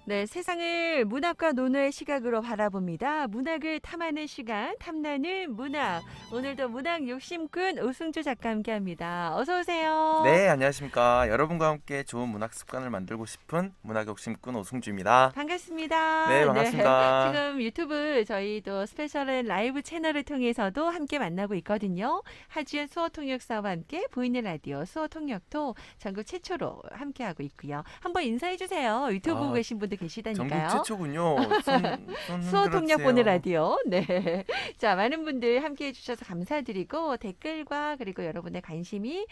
네, 세상을 문학과 논어의 시각으로 바라봅니다. 문학을 탐하는 시간, 탐나는 문학. 오늘도 문학 욕심꾼 오승주 작가 함께합니다. 어서 오세요. 네, 안녕하십니까. 여러분과 함께 좋은 문학 습관을 만들고 싶은 문학 욕심꾼 오승주입니다. 네, 반갑습니다. 네, 반갑습니다. 지금 유튜브 저희도 스페셜 라이브 채널을 통해서도 함께 만나고 있거든요. 하주연 수어통역사와 함께 보이는 라디오 수어통역도 전국 최초로 함께하고 있고요. 한번 인사해 주세요. 유튜브 보고 아, 계신 분들 전국 계시다니까요. 최초군요. 손 수어 흔들어 통역 보는 주세요. 라디오. 네. 자, 많은 분들 함께 해주셔서 감사드리고 댓글과 그리고 여러분의 관심이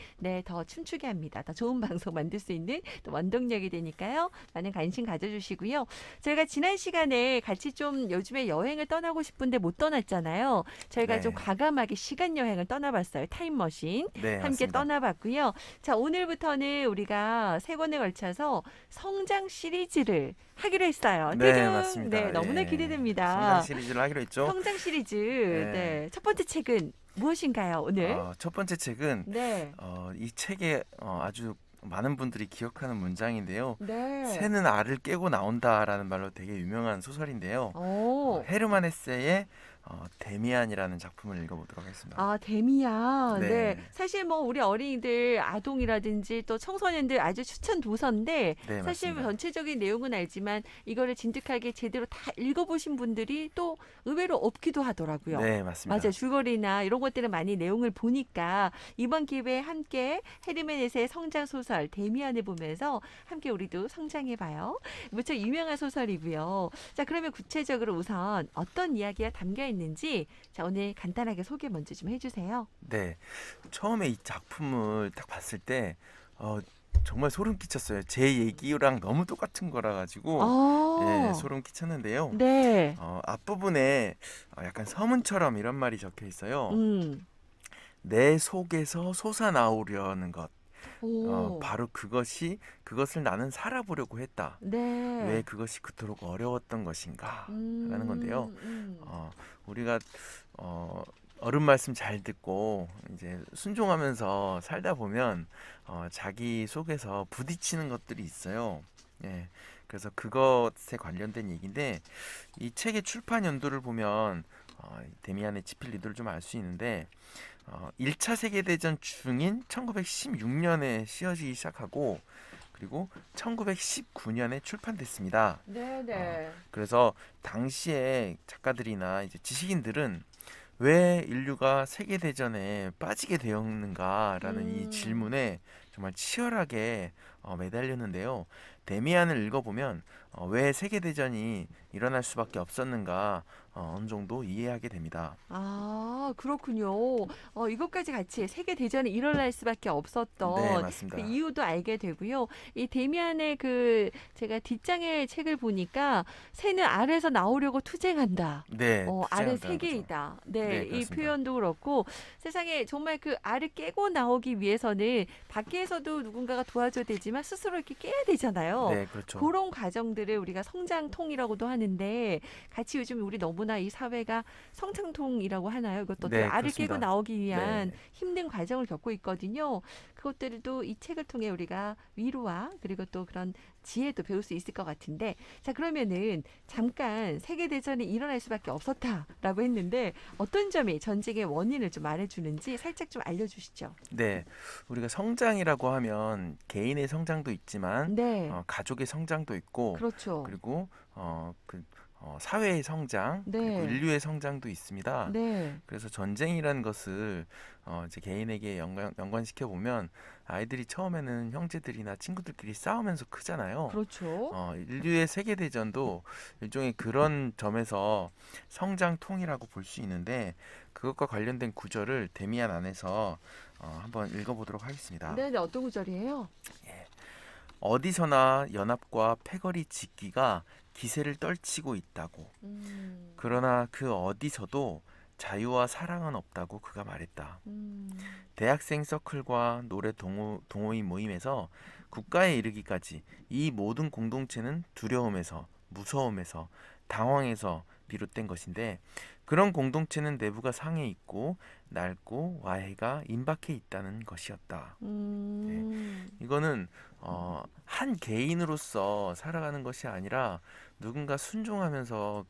더 춤추게 합니다. 더 좋은 방송 만들 수 있는 또 원동력이 되니까요. 많은 관심 가져주시고요. 저희가 지난 시간에 같이 좀 요즘에 여행을 떠나고 싶은데 못 떠났잖아요. 저희가 좀 네, 과감하게 시간 여행을 떠나봤어요. 타임머신. 네, 함께 맞습니다. 떠나봤고요. 자, 오늘부터는 우리가 세 권에 걸쳐서 성장 시리즈를 하기로 했어요. 네, 뜨둥. 네, 맞습니다. 너무나 예, 성장 기대됩니다. 시리즈를 하기로 했죠. 성장 시리즈. 예, 네. 첫 번째 책은 무엇인가요, 오늘? 첫 번째 책은 네. 이 책에 아주 많은 분들이 기억하는 문장인데요. 네. 새는 알을 깨고 나온다라는 말로 되게 유명한 소설인데요. 오. 헤르만 헤세의 데미안이라는 작품을 읽어보도록 하겠습니다. 아, 데미안. 네. 네, 사실 뭐 우리 어린이들, 아동이라든지 또 청소년들 아주 추천 도서인데 네, 사실 맞습니다. 전체적인 내용은 알지만 이거를 진득하게 제대로 다 읽어보신 분들이 또 의외로 없기도 하더라고요. 네, 맞아요. 맞습니다. 줄거리나 이런 것들은 많이 내용을 보니까 이번 기회에 함께 헤르메넷의 성장 소설 데미안을 보면서 함께 우리도 성장해봐요. 무척 유명한 소설이고요. 자, 그러면 구체적으로 우선 어떤 이야기가 담겨 있는지 자, 오늘 간단하게 소개 먼저 좀 해주세요. 네, 처음에 이 작품을 딱 봤을 때 정말 소름 끼쳤어요. 제 얘기랑 너무 똑같은 거라 가지고 예, 어, 소름 끼쳤는데요. 네. 앞부분에 약간 서문처럼 이런 말이 적혀 있어요. 음, 내 속에서 솟아나오려는 것. 오, 바로 그것을 나는 살아보려고 했다. 왜 네. 그것이 그토록 어려웠던 것인가? 라는 건데요. 음. 어, 우리가 어, 어른 말씀 잘 듣고 이제 순종하면서 살다 보면 자기 속에서 부딪히는 것들이 있어요. 예. 그래서 그것에 관련된 얘기인데 이 책의 출판 연도를 보면 데미안의 지필 리더를 좀 알 수 있는데 1차 세계대전 중인 1916년에 쓰여지기 시작하고 그리고 1919년에 출판됐습니다. 네네. 그래서 당시에 작가들이나 이제 지식인들은 왜 인류가 세계대전에 빠지게 되었는가라는 이 음. 질문에 정말 치열하게 매달렸는데요. 데미안을 읽어보면 왜 세계대전이 일어날 수밖에 없었는가 어느 정도 이해하게 됩니다. 아, 그렇군요. 이것까지 같이 세계 대전이 일어날 수밖에 네, 없었던 그 맞습니다. 이유도 알게 되고요. 이 데미안의 그 제가 뒷장의 책을 보니까 새는 알에서 나오려고 투쟁한다. 네, 알은 투쟁한다는 거죠. 세계이다. 네, 네, 이 그렇습니다. 표현도 그렇고 세상에 정말 그 알을 깨고 나오기 위해서는 밖에서도 누군가가 도와줘야 되지만 스스로 이렇게 깨야 되잖아요. 네, 그렇죠. 그런 과정들을 우리가 성장통이라고도 하는데 같이 요즘 우리 너무나 이 사회가 성장통이라고 하나요? 이것도 어떻게 네, 알을 깨고 그렇습니다. 나오기 위한 네, 힘든 과정을 겪고 있거든요. 그것들도 이 책을 통해 우리가 위로와 그리고 또 그런 지혜도 배울 수 있을 것 같은데 자 그러면은 잠깐 세계대전이 일어날 수밖에 없었다라고 했는데 어떤 점이 전쟁의 원인을 좀 말해주는지 살짝 좀 알려주시죠. 네. 우리가 성장이라고 하면 개인의 성장도 있지만 네, 가족의 성장도 있고 그렇죠. 그리고 사회의 성장 그리고 네, 인류의 성장도 있습니다. 네, 그래서 전쟁이라는 것을 이제 개인에게 연관시켜 보면 아이들이 처음에는 형제들이나 친구들끼리 싸우면서 크잖아요. 그렇죠. 인류의 세계대전도 일종의 그런 점에서 성장통이라고 볼 수 있는데 그것과 관련된 구절을 데미안 안에서 한번 읽어보도록 하겠습니다. 네, 네, 어떤 구절이에요? 어디서나 연합과 패거리 짓기가 기세를 떨치고 있다고. 음, 그러나 그 어디서도 자유와 사랑은 없다고 그가 말했다. 음, 대학생 서클과 노래 동호인 모임에서 국가에 이르기까지 이 모든 공동체는 두려움에서, 무서움에서, 당황에서 비롯된 것인데 그런 공동체는 내부가 상해 있고 낡고 와해가 임박해 있다는 것이었다. 네, 음, 이거는 한 개인으로서 살아가는 것이 아니라 누군가 순종하면서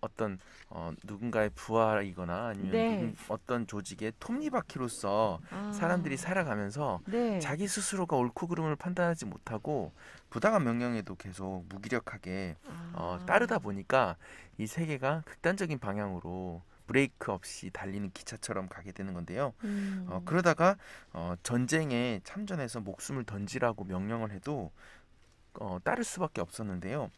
어떤 누군가의 부하이거나 아니면 네. 어떤 조직의 톱니바퀴로서 사람들이 아, 살아가면서 네. 자기 스스로가 옳고 그름을 판단하지 못하고 부당한 명령에도 계속 무기력하게 아, 따르다 보니까 이 세계가 극단적인 방향으로 브레이크 없이 달리는 기차처럼 가게 되는 건데요. 음, 그러다가 전쟁에 참전해서 목숨을 던지라고 명령을 해도 따를 수밖에 없었는데요.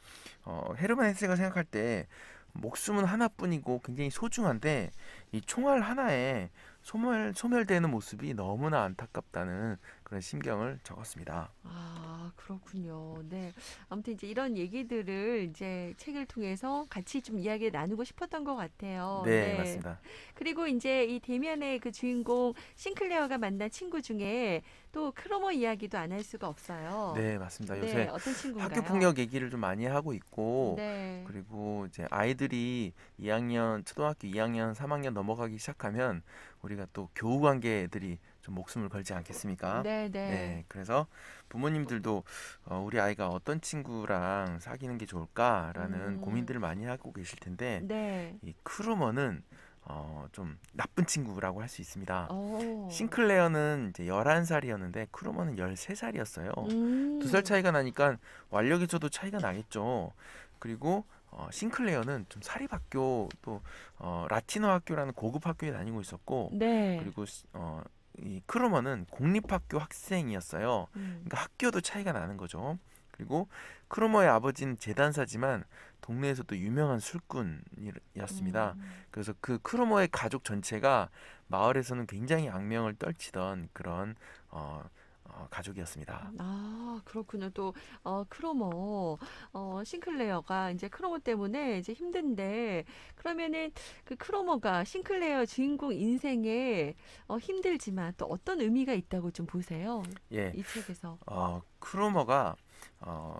헤르만 헤세가 생각할 때 목숨은 하나뿐이고 굉장히 소중한데 이 총알 하나에 소멸되는 모습이 너무나 안타깝다는 그런 심경을 적었습니다. 아, 그렇군요. 네. 아무튼 이제 이런 얘기들을 이제 책을 통해서 같이 좀 이야기를 나누고 싶었던 것 같아요. 네, 네. 맞습니다. 그리고 이제 이 대면의 그 주인공 싱클레어가 만난 친구 중에 또 크로머 이야기도 안 할 수가 없어요. 네, 맞습니다. 네, 요새 어떤 학교 친구인가요? 폭력 얘기를 좀 많이 하고 있고, 네. 그리고 이제 아이들이 초등학교 2학년, 3학년 넘어가기 시작하면 우리가 또 교우 관계 애들이 좀 목숨을 걸지 않겠습니까? 네, 네. 네, 그래서 부모님들도 우리 아이가 어떤 친구랑 사귀는 게 좋을까라는 음, 고민들을 많이 하고 계실 텐데, 네. 이 크루머는 좀 나쁜 친구라고 할 수 있습니다. 어, 싱클레어는 이제 11살이었는데 크루머는 13살이었어요. 2살 음, 차이가 나니까 완력에서도 차이가 나겠죠. 그리고 싱클레어는 좀 사립학교 또 라티노 학교라는 고급 학교에 다니고 있었고 네. 그리고 이 크루머는 공립학교 학생이었어요. 음, 그러니까 학교도 차이가 나는 거죠. 그리고 크루머의 아버지는 재단사지만 동네에서도 유명한 술꾼이었습니다. 음. 그래서 그 크루머의 가족 전체가 마을에서는 굉장히 악명을 떨치던 그런 가족이었습니다. 아, 그렇군요. 또, 크로모, 싱클레어가 이제 크로모 때문에 이제 힘든데, 그러면은 그 크로모가 싱클레어 주인공 인생에 힘들지만 또 어떤 의미가 있다고 좀 보세요? 예, 이 책에서. 크루머가 어,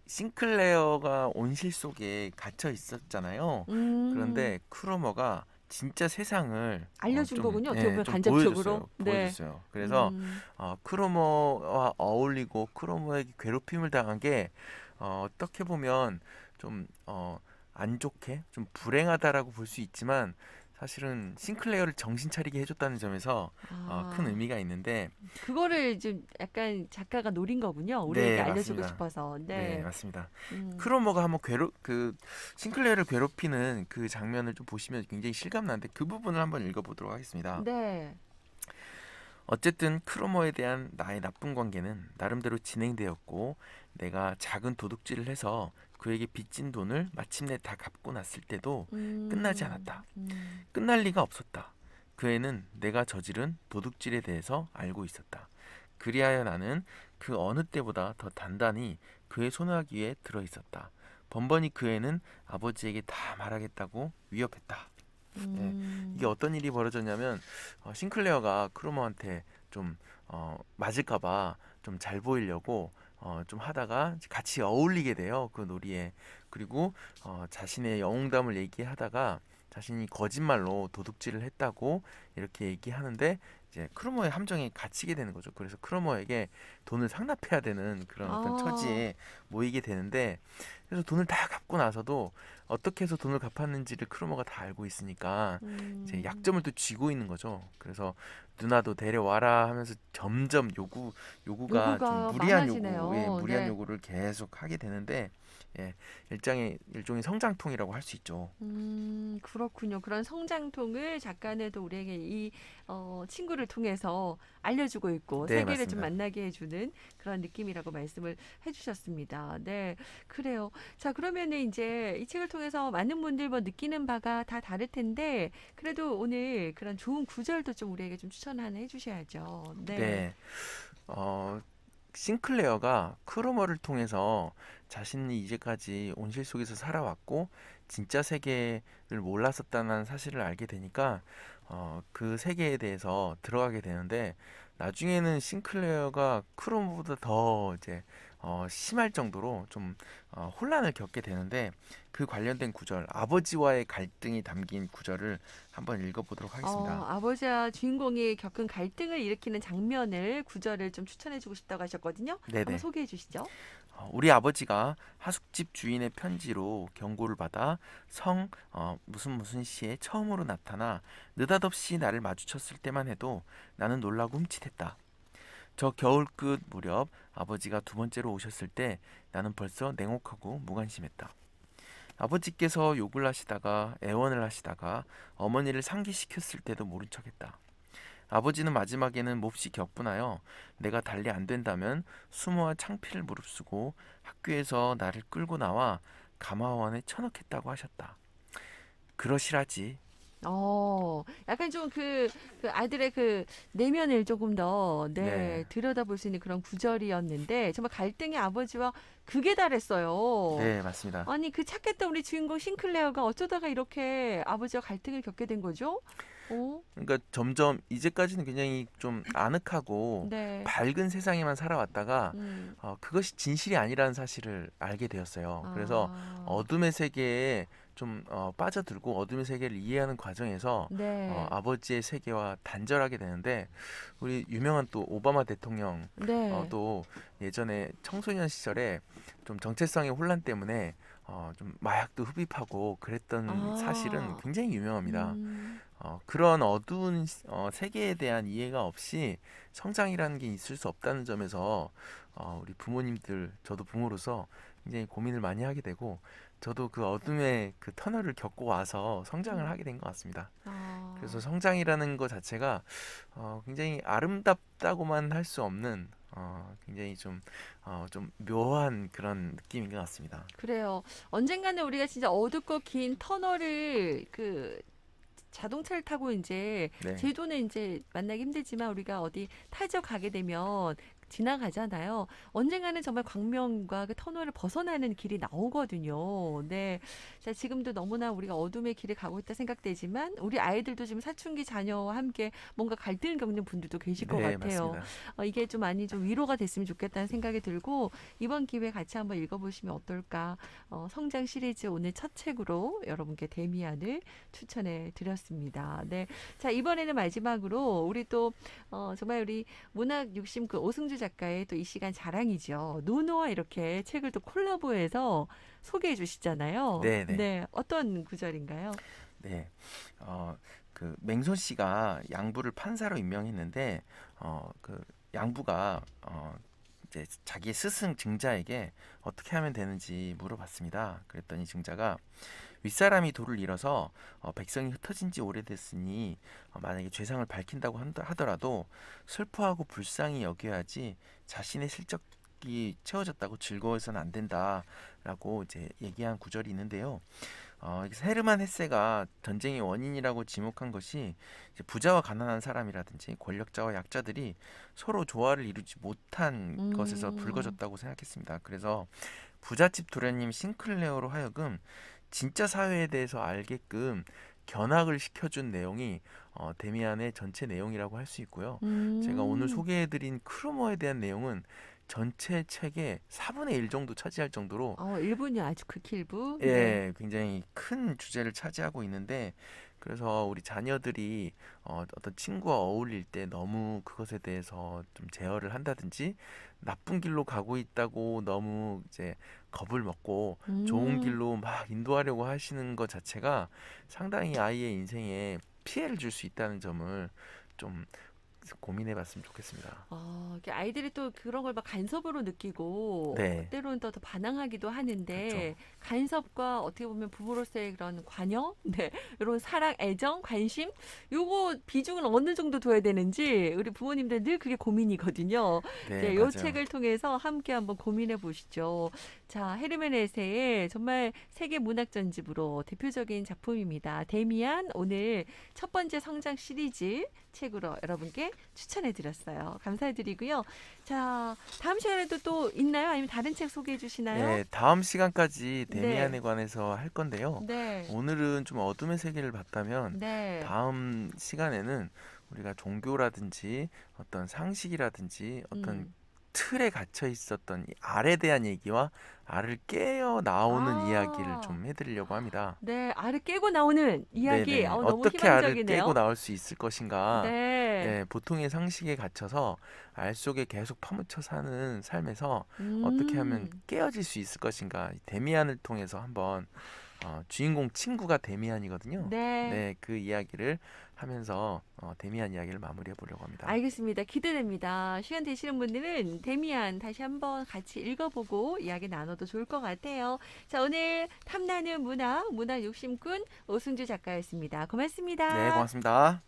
싱클레어가 온실 속에 gat혀 있었잖아요. 음, 그런데 크루머가 진짜 세상을 알려준 거군요. 어떻게 예, 보면 좀 간접적으로. 네. 보여줬어요. 그래서 음, 크루머와 어울리고 크루머에게 괴롭힘을 당한 게 어떻게 보면 좀 안 좋게 좀 불행하다라고 볼 수 있지만 사실은 싱클레어를 정신 차리게 해줬다는 점에서 큰 아, 의미가 있는데 그거를 좀 약간 작가가 노린 거군요. 우리에게 네, 알려주고 맞습니다. 싶어서. 네, 네. 맞습니다. 음, 크로머가 한번 싱클레어를 괴롭히는 그 장면을 좀 보시면 굉장히 실감나는데 그 부분을 한번 읽어보도록 하겠습니다. 네. 어쨌든 크로머에 대한 나의 나쁜 관계는 나름대로 진행되었고 내가 작은 도둑질을 해서 그에게 빚진 돈을 마침내 다 갚고 났을 때도 끝나지 않았다. 음. 끝날 리가 없었다. 그 애는 내가 저지른 도둑질에 대해서 알고 있었다. 그리하여 나는 그 어느 때보다 더 단단히 그의 손아귀에 들어 있었다. 번번이 그 애는 아버지에게 다 말하겠다고 위협했다. 예, 이게 음. 어떤 일이 벌어졌냐면 싱클레어가 크루머한테 좀 맞을까봐 좀 잘 보이려고 좀 하다가 같이 어울리게 돼요 그 놀이에. 그리고 자신의 영웅담을 얘기하다가 자신이 거짓말로 도둑질을 했다고 이렇게 얘기하는데 이제 크루머의 함정에 갇히게 되는 거죠. 그래서 크루머에게 돈을 상납해야 되는 그런 어떤 아. 처지에 모이게 되는데 그래서 돈을 다 갚고 나서도 어떻게 해서 돈을 갚았는지를 크루머가 다 알고 있으니까 이제 음. 약점을 또 쥐고 있는 거죠. 그래서 누나도 데려와라 하면서 점점 요구가 좀 요구가 많아지네요. 무리한 네. 요구를 계속 하게 되는데 예, 일종의 성장통이라고 할 수 있죠. 그렇군요. 그런 성장통을 작가는 또 우리에게 이 친구를 통해서 알려주고 있고 네, 세계를 좀 맞습니다. 만나게 해주는 그런 느낌이라고 말씀을 해주셨습니다. 네, 그래요. 자, 그러면은 이제 이 책을 통해서 많은 분들 뭐 느끼는 바가 다 다를 텐데 그래도 오늘 그런 좋은 구절도 좀 우리에게 좀 추천 하나 해주셔야죠. 네. 네. 어, 싱클레어가 크로머를 통해서 자신이 이제까지 온실 속에서 살아왔고 진짜 세계를 몰랐었다는 사실을 알게 되니까 그 세계에 대해서 들어가게 되는데 나중에는 싱클레어가 크로머보다 더 이제 심할 정도로 좀 혼란을 겪게 되는데 그 관련된 구절, 아버지와의 갈등이 담긴 구절을 한번 읽어보도록 하겠습니다. 아버지와 주인공이 겪은 갈등을 일으키는 장면을 구절을 좀 추천해주고 싶다고 하셨거든요. 한번 네네. 소개해 주시죠. 우리 아버지가 하숙집 주인의 편지로 경고를 받아 무슨 무슨 시에 처음으로 나타나 느닷없이 나를 마주쳤을 때만 해도 나는 놀라고 흠칫했다. 저 겨울 끝 무렵 아버지가 두 번째로 오셨을 때 나는 벌써 냉혹하고 무관심했다. 아버지께서 욕을 하시다가 애원을 하시다가 어머니를 상기시켰을 때도 모른 척했다. 아버지는 마지막에는 몹시 격분하여 내가 달리 안 된다면 수모와 창피를 무릅쓰고 학교에서 나를 끌고 나와 감화원에 쳐넣겠다고 하셨다. 그러시라지. 약간 좀 그 아들의 그 내면을 조금 더, 네, 네, 들여다볼 수 있는 그런 구절이었는데, 정말 갈등의 아버지와 극에 달했어요. 네, 맞습니다. 아니, 그 착했던 우리 주인공 싱클레어가 어쩌다가 이렇게 아버지와 갈등을 겪게 된 거죠? 어, 그러니까 점점 이제까지는 굉장히 좀 아늑하고 네. 밝은 세상에만 살아왔다가 음. 그것이 진실이 아니라는 사실을 알게 되었어요. 그래서 아, 어둠의 세계에 좀 빠져들고 어둠의 세계를 이해하는 과정에서 네. 아버지의 세계와 단절하게 되는데 우리 유명한 또 오바마 대통령 네. 또 예전에 청소년 시절에 좀 정체성의 혼란 때문에 좀 마약도 흡입하고 그랬던 사실은 아, 굉장히 유명합니다. 음. 그런 어두운 세계에 대한 이해가 없이 성장이라는 게 있을 수 없다는 점에서 우리 부모님들, 저도 부모로서 굉장히 고민을 많이 하게 되고 저도 그 어둠의 그 터널을 겪고 와서 성장을 음. 하게 된 것 같습니다. 그래서 아. 성장이라는 것 자체가 굉장히 아름답다고만 할 수 없는 굉장히 좀 묘한 그런 느낌인 것 같습니다. 그래요. 언젠가는 우리가 진짜 어둡고 긴 터널을 그 자동차를 타고 이제 네, 제주도는 이제 만나기 힘들지만 우리가 어디 타죠 가게 되면 지나가잖아요. 언젠가는 정말 광명과 그 터널을 벗어나는 길이 나오거든요. 네. 자, 지금도 너무나 우리가 어둠의 길을 가고 있다 생각되지만 우리 아이들도 지금 사춘기 자녀와 함께 뭔가 갈등을 겪는 분들도 계실 것 네, 같아요. 맞습니다. 이게 좀 많이 좀 위로가 됐으면 좋겠다는 생각이 들고 이번 기회에 같이 한번 읽어보시면 어떨까. 성장 시리즈 오늘 첫 책으로 여러분께 데미안을 추천해 드렸습니다. 네. 자, 이번에는 마지막으로 우리 또 정말 우리 문학 욕심 그 오승주 작가의 또 이 시간 자랑이죠. 노노와 이렇게 책을 또 콜라보해서 소개해 주시잖아요. 네, 네. 네. 어떤 구절인가요? 네. 그 맹손 씨가 양부를 판사로 임명했는데 그 양부가 이제 자기의 스승 증자에게 어떻게 하면 되는지 물어봤습니다. 그랬더니 증자가 윗사람이 도를 잃어서 백성이 흩어진 지 오래됐으니 만약에 죄상을 밝힌다고 하더라도 슬퍼하고 불쌍히 여겨야지 자신의 실적이 채워졌다고 즐거워해서는 안 된다라고 이제 얘기한 구절이 있는데요. 헤르만 헤세가 전쟁의 원인이라고 지목한 것이 이제 부자와 가난한 사람이라든지 권력자와 약자들이 서로 조화를 이루지 못한 것에서 음, 불거졌다고 생각했습니다. 그래서 부잣집 도련님 싱클레어로 하여금 진짜 사회에 대해서 알게끔 견학을 시켜준 내용이 데미안의 전체 내용이라고 할 수 있고요. 제가 오늘 음, 소개해드린 크루머에 대한 내용은 전체 책의 4분의 1 정도 차지할 정도로 1분이 아주 극힐부. 네. 예, 굉장히 큰 주제를 차지하고 있는데 그래서 우리 자녀들이 어떤 친구와 어울릴 때 너무 그것에 대해서 좀 제어를 한다든지 나쁜 길로 가고 있다고 너무 이제 겁을 먹고 좋은 음. 길로 막 인도하려고 하시는 것 자체가 상당히 아이의 인생에 피해를 줄 수 있다는 점을 좀 고민해 봤으면 좋겠습니다. 이게 아이들이 또 그런 걸 막 간섭으로 느끼고 네, 때로는 또 반항하기도 그렇죠. 하는데 간섭과 어떻게 보면 부모로서의 그런 관여, 네, 이런 사랑, 애정, 관심, 요거 비중은 어느 정도 둬야 되는지 우리 부모님들 늘 그게 고민이거든요. 네, 네, 요 맞아요. 책을 통해서 함께 한번 고민해 보시죠. 자, 헤르멘 헤세의 정말 세계 문학 전집으로 대표적인 작품입니다. 데미안 오늘 첫 번째 성장 시리즈 책으로 여러분께 추천해 드렸어요. 감사드리고요. 자, 다음 시간에도 또 있나요? 아니면 다른 책 소개해 주시나요? 네, 다음 시간까지 네. 데미안에 관해서 할 건데요. 네. 오늘은 좀 어둠의 세계를 봤다면 네. 다음 시간에는 우리가 종교라든지 어떤 상식이라든지 어떤 음. 틀에 갇혀 있었던 이 알에 대한 얘기와 알을 깨어 나오는 이야기를 아. 좀 해드리려고 합니다. 네. 알을 깨고 나오는 이야기. 네네. 너무 어떻게 알을 깨고 희망적이네요. 나올 수 있을 것인가? 네. 네, 보통의 상식에 갇혀서 알 속에 계속 파묻혀 사는 삶에서 어떻게 하면 음. 깨어질 수 있을 것인가? 이 데미안을 통해서 한번 주인공 친구가 데미안이거든요. 네. 네, 그 이야기를 하면서 데미안 이야기를 마무리해 보려고 합니다. 알겠습니다. 기대됩니다. 시간 되시는 분들은 데미안 다시 한번 같이 읽어보고 이야기 나눠도 좋을 것 같아요. 자, 오늘 탐나는 문화, 문화 욕심꾼 오승주 작가였습니다. 네, 고맙습니다. 고맙습니다.